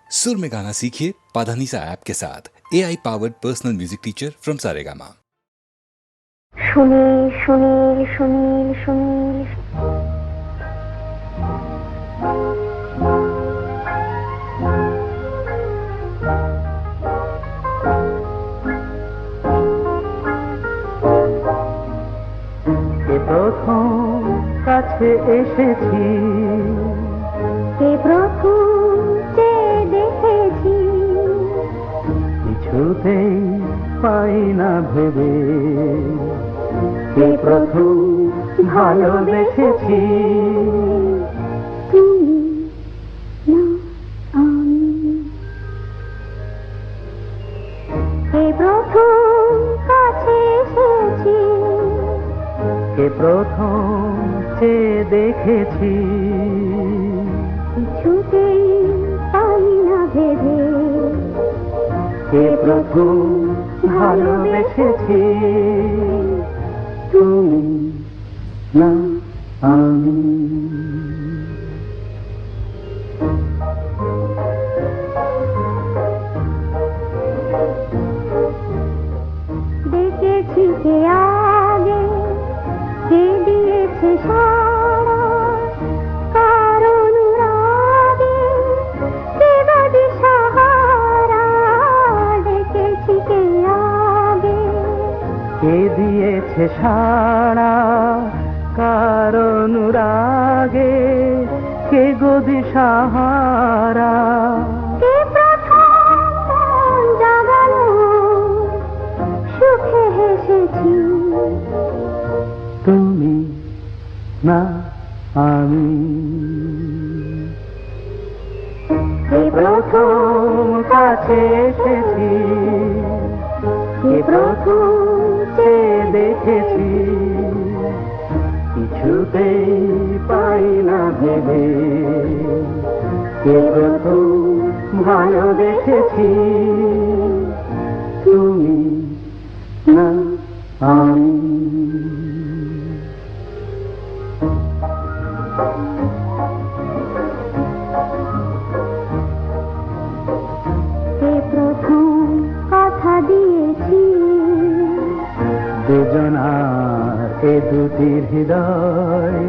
सुर में गाना सीखिए पाधानीसा ऐप के साथ। AI powered personal music teacher from Saregama. Sunil Sunil Sunil Sunil প্রথম কাছে এসেছি, কে প্রথম যে দেখেছি, কিছুতেই পাই না ভেবে, কে প্রথম ভালোবেসেছি। তুমি না আমি, কে প্রথম কাছে এসেছি, কে প্রথম যে দেখেছি, কিছুতেই পাই না ভেবে, কে প্রথম ভালোবেসেছি। তুমি না আমি। দেখেছি কে আগে, কে দিয়েছে সাড়া, কার অনুরাগে, কে বা দিশাহারা। দেখেছি কে আগে, কে দিয়েছে সাড়া, কার অনুরাগে, কে গো দিশাহারা। কে প্রথম মন জাগালো, সুখে হেসেছি। তুমি না আমি। কে প্রথম কাছে এসেছি, কে প্রথম যে দেখেছি, কিছুতেই পাই না ভেবে, কে প্রথম ভালোবেসেছি। তুমি না আমি। কে প্রথম কথা দিয়েছি, দুজনার এ দুটি হৃদয়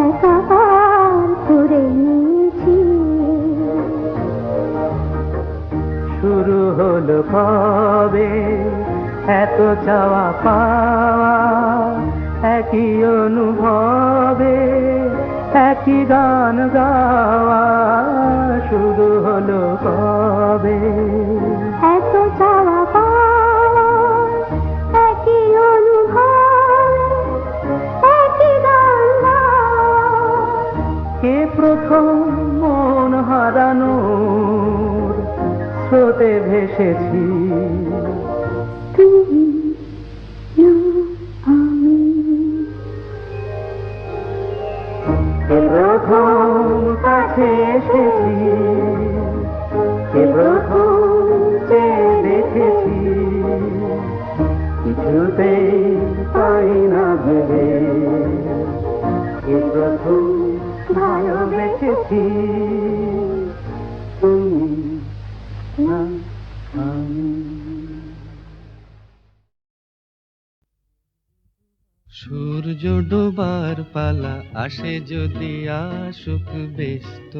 একাকার করে নিয়েছি। শুরু হলো কবে এত চাওয়া পাওয়া, একই অনুভবে একই গান গাওয়া। শুরু হলো কবে এত চাওয়া পাওয়া, একই অনুভব, একই গান গাওয়া। কে প্রথম মন হারানোর স্রোতে ভেসেছি। তুমি না আমি, কে প্রথম কাছে এসেছি, কে প্রথম যে দেখেছি, কিছুতেই পাই না ভেবে, কে প্রথম ভালোবেসেছি। তুমি না আমি। সূর্য ডোবার পালা আসে যদি আসুক ব্যস্ত,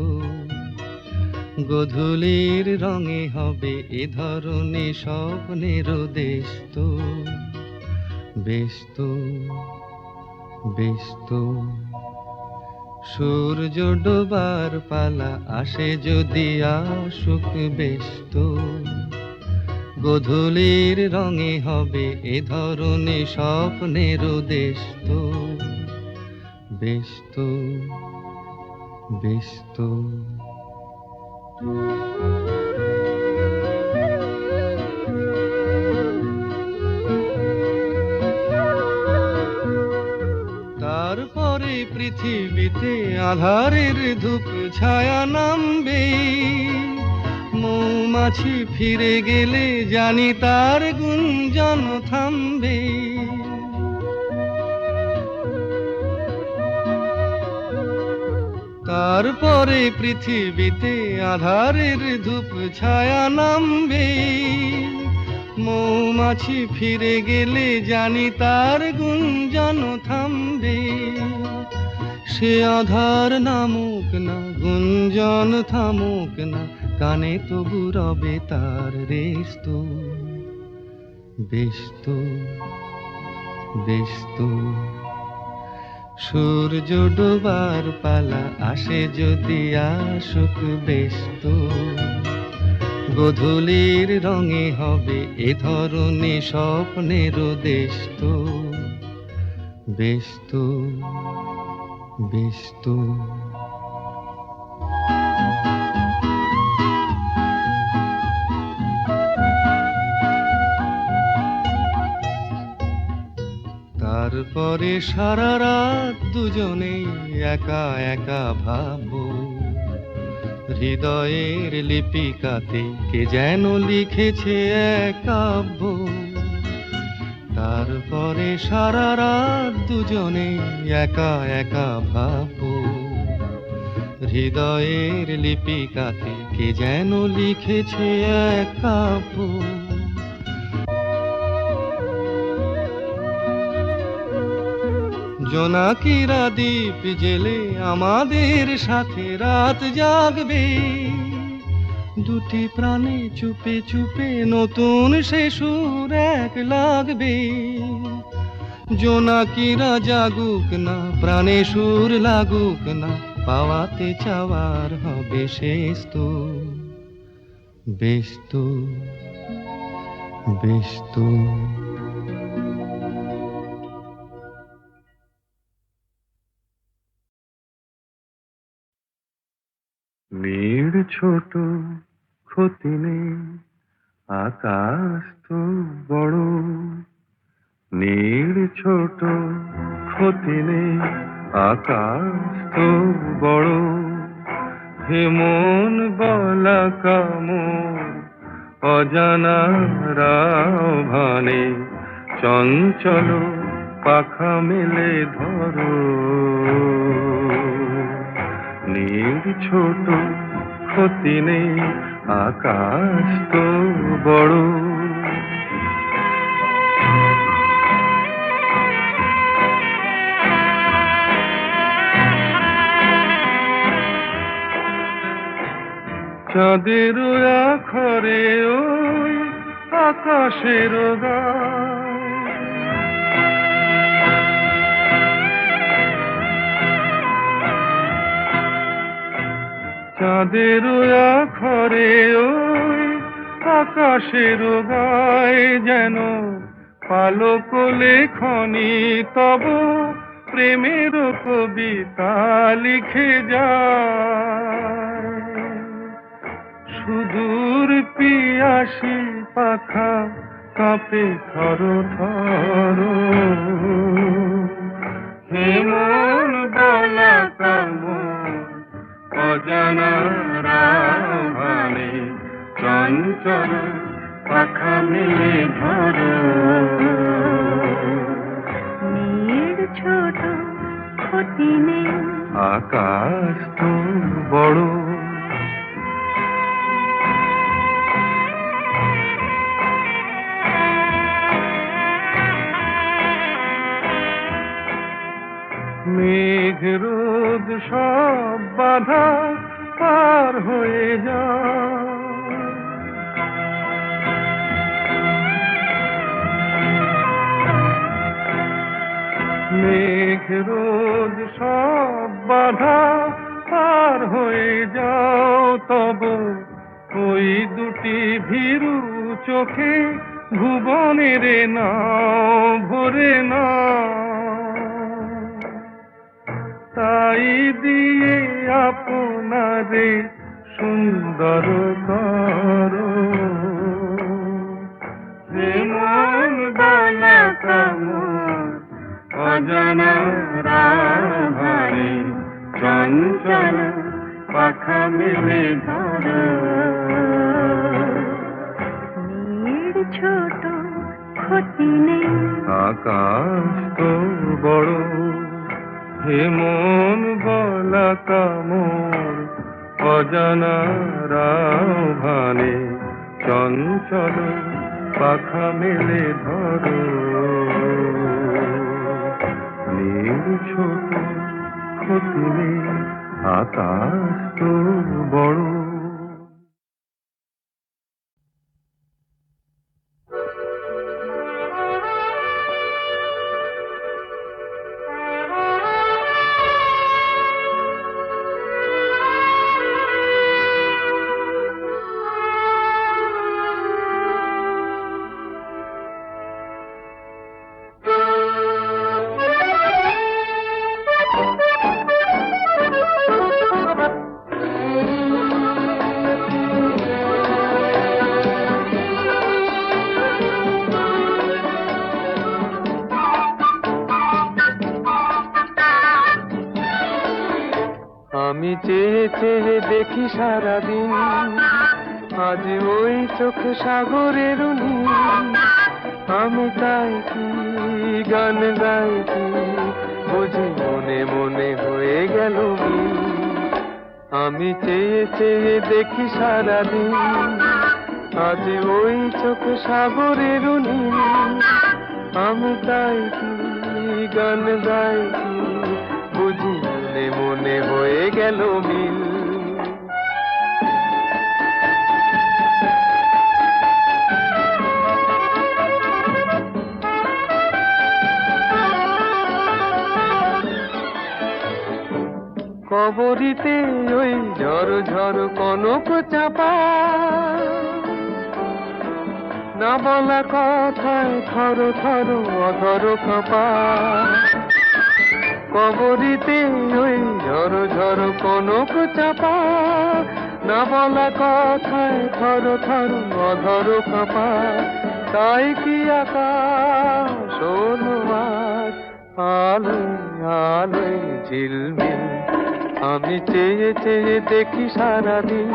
গোধূলির রঙে হবে এ ধরনে স্বপ্নের দেশ তো। ব্যস্ত ব্যস্ত সূর্য ডোবার পালা আসে যদি আসুক ব্যস্ত, গোধূলির রঙে হবে এ ধরনে স্বপ্নের দেশ তো। ব্যস্ত ব্যস্ত তারপরে পৃথিবীতে আধারের ধূপ ছায়া নামবে, মৌমাছি ফিরে গেলে জানি তার গুঞ্জন থামবে। তারপরে পৃথিবীতে আধারের ধূপ ছায়া নামবে, মৌমাছি ফিরে গেলে জানি তার গুঞ্জন থামবে। সে আধার নামুক না, গুঞ্জন থামুক না, কানে তবু রবে তার রেশ তো। বেশ তো, বেশ তো, সূর্য ডোবার পালা আসে যদি আসুক বেশ তো। গোধূলির রঙে হবে এ ধরনের স্বপ্নের দেশ তো। বেশ তো, বেশ তো। তারপরে সারা রাত দুজনে একা একা ভাববো, হৃদয়ের লিপিকাতে কে যেন লিখেছে এক কাব্য। তারপরে সারা রাত দুজনে একা একা ভাববো, হৃদয়ের লিপিকাতে কে যেন লিখেছে এক কাব্য। জোনাকিরা দ্বীপ জেলে আমাদের সাথে রাত জাগবে, দুটি প্রাণে চুপে চুপে নতুন সে সুর এক লাগবে। জোনাকিরা জাগুক না, প্রাণে সুর লাগুক না, পাওয়াতে চাওয়ার হবে শেষ তো। বেশ তো, বেশ তো। মেয়ের ছোট ক্ষতি নেই, আকাশ তো বড়। নীড় ছোট ক্ষতি নেই, আকাশ তো বড়। হে মন বলা কামন অজানা রাভানে, চঞ্চল পাখা মেলে ধরো। নীড় ছোট ক্ষতি নেই, আকাশ তো বড়। চাঁদের আখরে ওই আকাশের গায়, চাঁদের আখরে ওই আকাশের গায়, যেন পালক লেখনি তব প্রেমের কবিতা লিখে যায়। সুদূর পিয়াসী পাখা কাঁপে থর থর। হে মন বলা কামন অজানা রাভানে, চঞ্চল পাখা মেলে ধরো। নীড় ছোট ক্ষতি নেই, আকাশ তো বড়। মেঘ রোদ সব বাধা পার হয়ে যায়, মেঘ রোদ সব বাধা পার হয়ে যাও। তব ওই দুটি ভীরু চোখে ভুবনের নাও ভরে না, তাই দিয়ে আপনারে সুন্দর করো। হে মন বলা কামন অজানা রাভানে, চঞ্চল পাখা মেলে ধরো। নীড় ছোট ক্ষতি নেই, আকাশ তো বড়। হে মন বলা কামন চলো পাখা মেলে ধরো নীল ছোট ক্ষতি নেই আকাশ তো বড় আমি চেয়ে চেয়ে দেখি সারাদিন আজ ওই চোখে সাগরের নীল আমি তাই কি গান গাই কি বুঝি মনে মনে হয়ে গেল মিল। আমি চেয়ে চেয়ে দেখি সারাদিন আজ ওই চোখে সাগরের নীল আমি তাই কি গান গাই কি বুঝি মনে মনে হয়ে গেল মিল। কবরিতে ওই ঝড় ঝড় কনক চাপা না বলা কথায় থর থর অধর কাঁপা কবরিতে ওই ঝড় ঝড় কনক চাপা না বলা কথায় থর থর অধর কাঁপা তাই কি আকাশ আজ আলোয় আলোয় ঝিলমিল আমি চেয়ে চেয়ে দেখি সারাদিন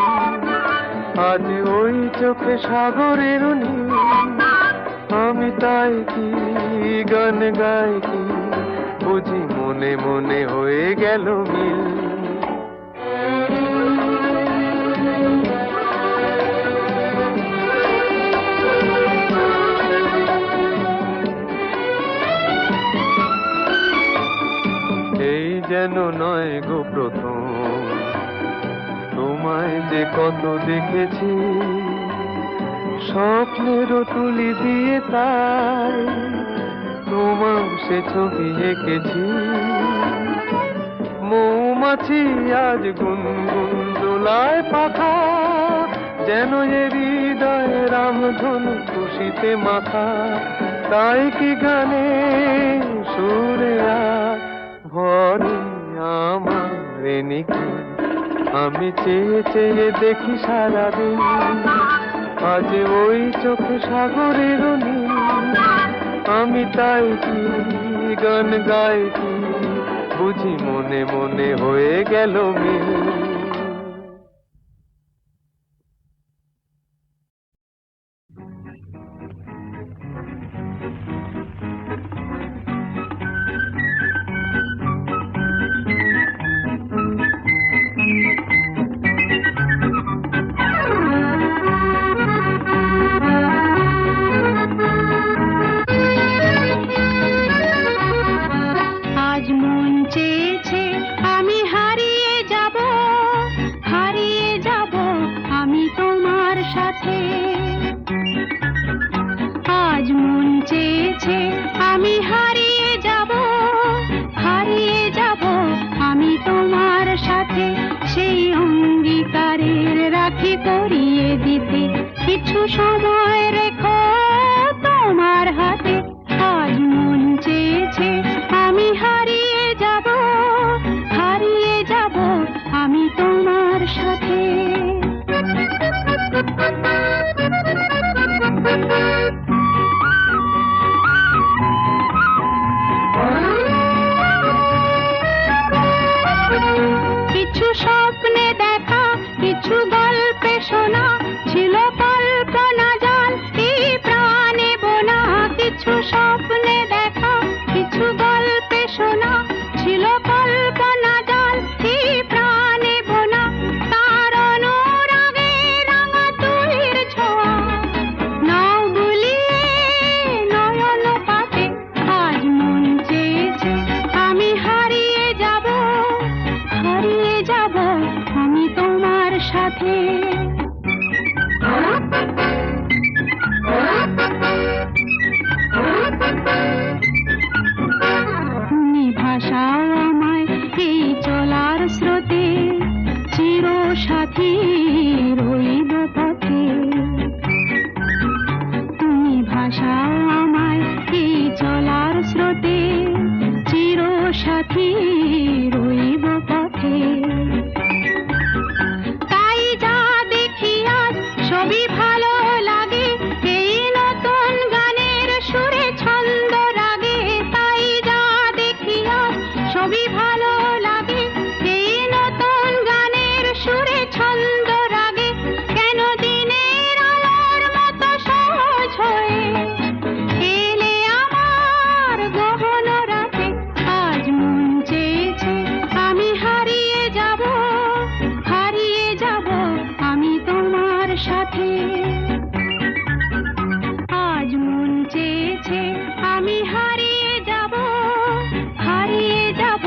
আজ ওই চোখে সাগরের নীল আমি তাই কি গান গাই কি বুঝি মনে মনে হয়ে গেল মিল। এই যেন নয় গো প্রথম তোমায় যে কত দেখেছি স্বপ্নেরও তুলি দিয়ে তাই তোমার সে ছবি এঁকেছি মৌমাছি আজ গুনগুন দোলায় পাখা যেন এ হৃদয় রামধনু খুশিতে মাখা তাই কি গানে সুরে আজ ভরে আমার নিকি আমি চেয়ে চেয়ে দেখি সারাদিন আজ ওই চোখে সাগরের নীল আমি তাই কি গান গাই কি বুঝি মনে মনে হয়ে গেল মিল। আজ মন চেয়েছে আমি হারিয়ে যাব আমি তোমার সাথে। আজ মন চেয়েছে আমি হারিয়ে যাব আমি তোমার সাথে। সেই অঙ্গীকারের রাখি পরিয়ে দিতে কিছু সময় রেখো তোমার হাতে। আজ মন চেয়েছে আমি হারিয়ে যাব আমি তোমার সাথে। কিছু স্বপ্নে দেখা কিছু গল্পে শোনা ছিল কল্পনা জাল এই তুমি ভাসাও আমায় এই চলার স্রোতে, চির সাথী রইব পথে। তুমি ভাসাও আমায় এই চলার স্রোতে, চির সাথী রইব পথে। তাই যা দেখি আজ সবই ভালো লাগে, এই নতুন গানের সুরে ছন্দ রাগে। তাই যা দেখি আজ সবই ভালো লাগে, এই নতুন গানের সুরে ছন্দ রাগে। কেন দিনের আলোর মতো সহজ হয়ে এলে আমার গহন রাতে। আজ মন চেয়েছে আমি হারিয়ে যাব, হারিয়ে যাব আমি তোমার সাথে। আজ মন চেয়েছে আমি হারিয়ে যাব, হারিয়ে যাব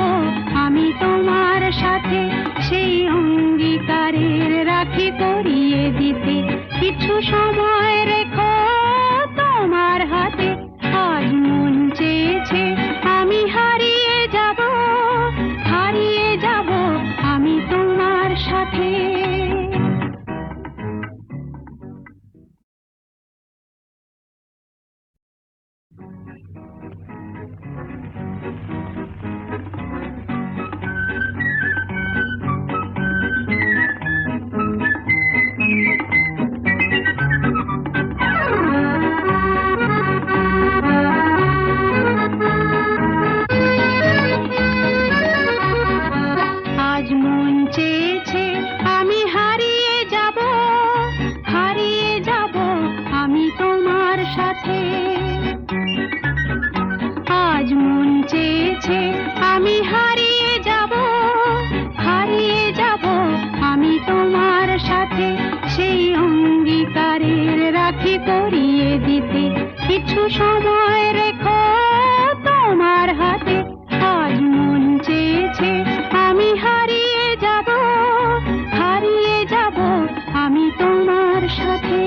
আমি তোমার সাথে। সেই অঙ্গীকারের রাখি পরিয়ে দিতে কিছু সময় রেখো তোমার হাতে। আজ মন চেয়েছে আমি হারিয়ে যাব, হারিয়ে যাব আমি তোমার সাথে। আজ মন চেয়েছে আমি হারিয়ে যাব, হারিয়ে যাব আমি তোমার সাথে। আজ মন চেয়েছে আমি হারিয়ে যাব, হারিয়ে যাব আমি তোমার সাথে। সেই অঙ্গীকারের রাখি পরিয়ে দিতে কিছু সময় রেখো তোমার হাতে। আজ মন চেয়েছে আমি হারিয়ে যাব, হারিয়ে যাব আমি তোমার সাথে।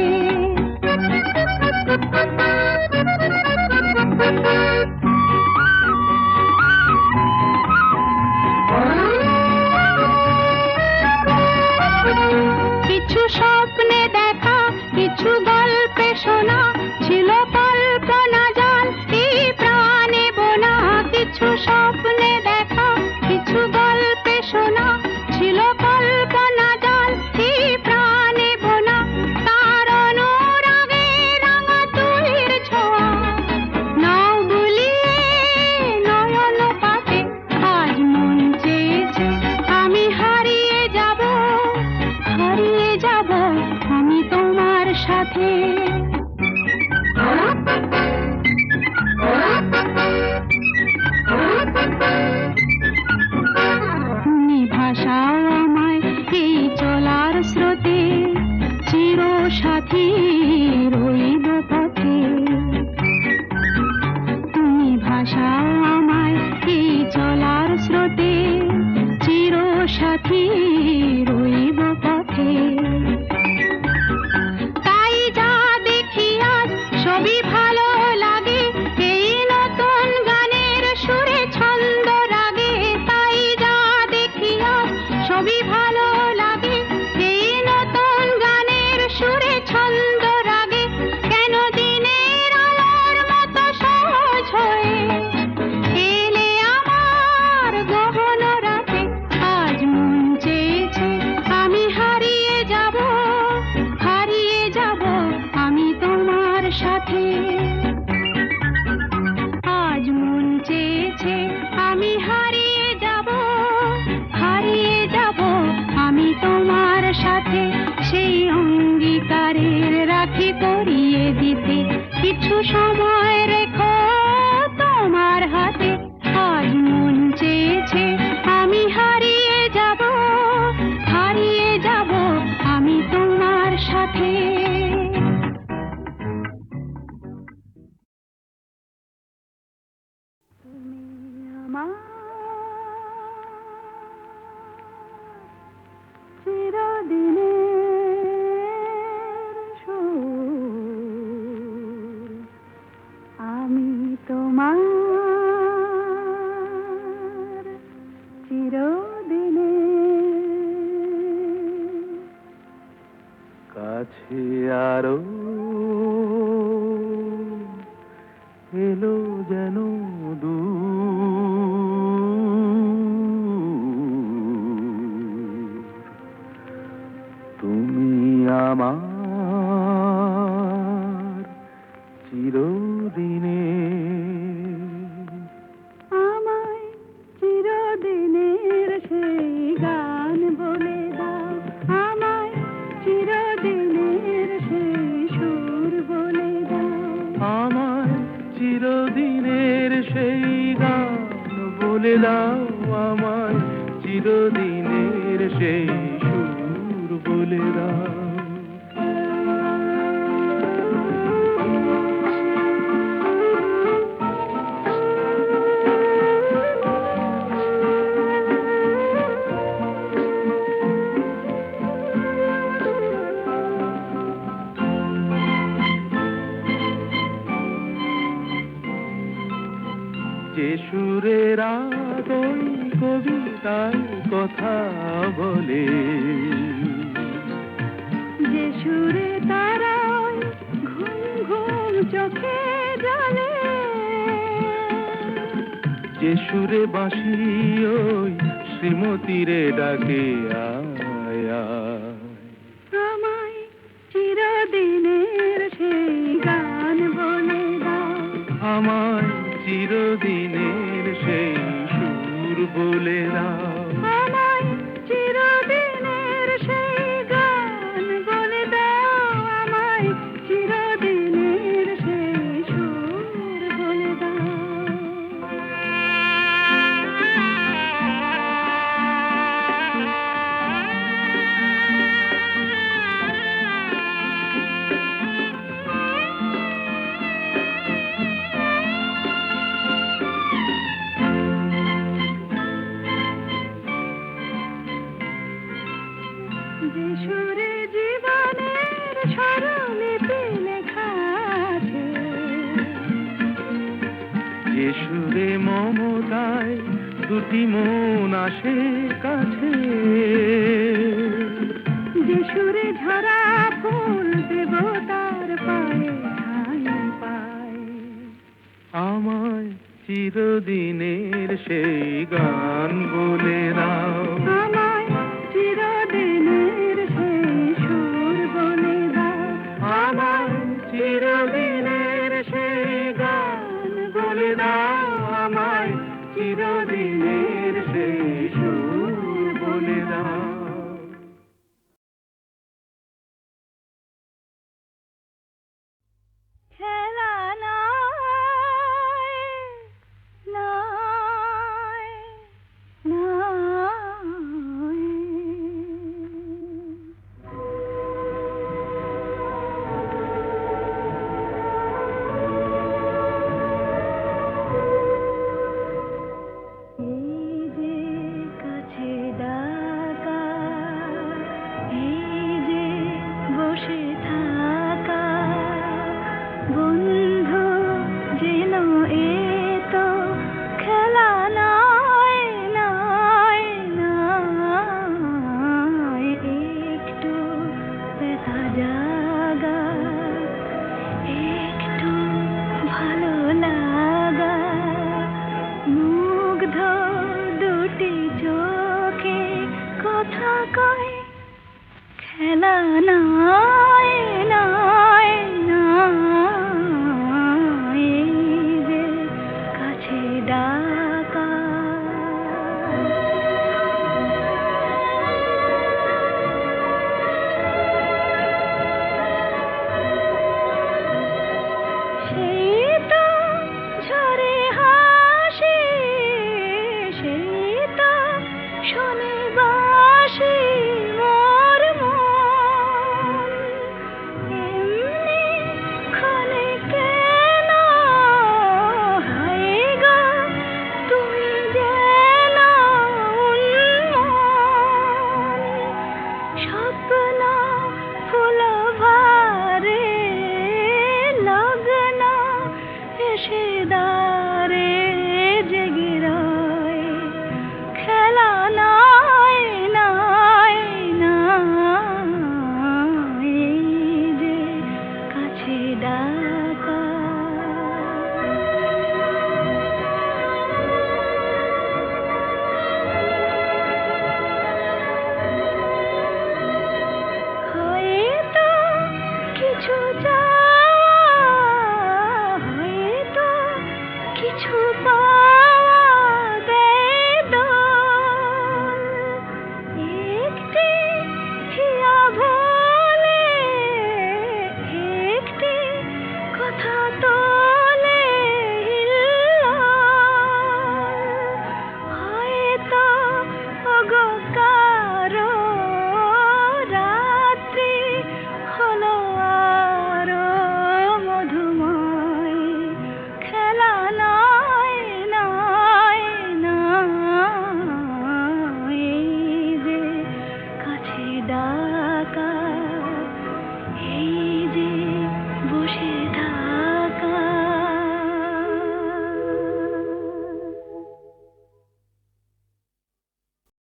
কিছু স্বপ্নে দেখা, কিছু গল্পে শোনা, ছিল কল্পনা জাল এই প্রাণে বোনা। কিছু স্বপ্নে দেখা, কিছু গল্পে শোনা, ছিল কল্পনা জাল এই প্রাণে বোনা। তার অনুরাগে রাঙা তুলির ছোঁয়া নাও বুলিয়ে নয়ন পাতে। আজ মন চেয়েছে আমি হারিয়ে যাব, হারিয়ে যাব আমি তোমার সাথে। তুমি ভাসাও আমায় এই চলার স্রোতে, চির সাথী রইব পথে। তুমি ভাসাও আমায় এই চলার স্রোতে, চির সাথী রইব পথে। তাই যা দেখি আজ সবই ভালো লাগে, এই নতুন গানের সুরে ছন্দ রাগে। তাই যা দেখি আজ সবই ভালো লাগে, এই নতুন গানের সুরে ছন্দ রাগে। কেন দিনের আলোর মতো সহজ হয়ে এলে আমার গহন রাতে। আজ মন চেয়েছে আমি হারিয়ে যাব, হারিয়ে যাব আমি তোমার সাথে। আজ মন চেয়েছে আমি হারিয়ে যাব, হারিয়ে যাব আমি তোমার সাথে। সেই অঙ্গীকারের রাখি পরিয়ে দিতে কিছু সময় রেখো তোমার হাতে। আজ মন চেয়েছে আমি হারিয়ে যাব, হারিয়ে যাব আমি তোমার সাথে। তুমি আমার চিরদিনের কাছে আরো এলো যেন দূর তুমি আমার চিরদিনে আমায় চিরদিনের সেই গান বলে দাও, আমায় চিরদিনের সেই সুর বলে দাও। আমার চিরদিনের সেই গান বলে দাও, আমায় চিরদিনের সেই সুর বলে দাও। যে সুরের ওই কবিতার কথা বলে, যে সুরে তারায় ঘুম ঘুম চোখে জলে, যে সুরে বাঁশি ওই শ্রীমতীরে ডাকে আয় আয়। আমায় চিরদিনের সেই গান বলে দাও, আমায় চিরদিনের সেই সুর বলে দাও। আমায় চিরদিনের সেই গান বলে দাও, আমায় চিরদিনের সেই সুর বলে দাও। যে সুরে জীবনের স্বরলিপি লেখা আছে, যে সুরে মমতায় দুটি মন আসে কাছে, যে সুরে ঝরা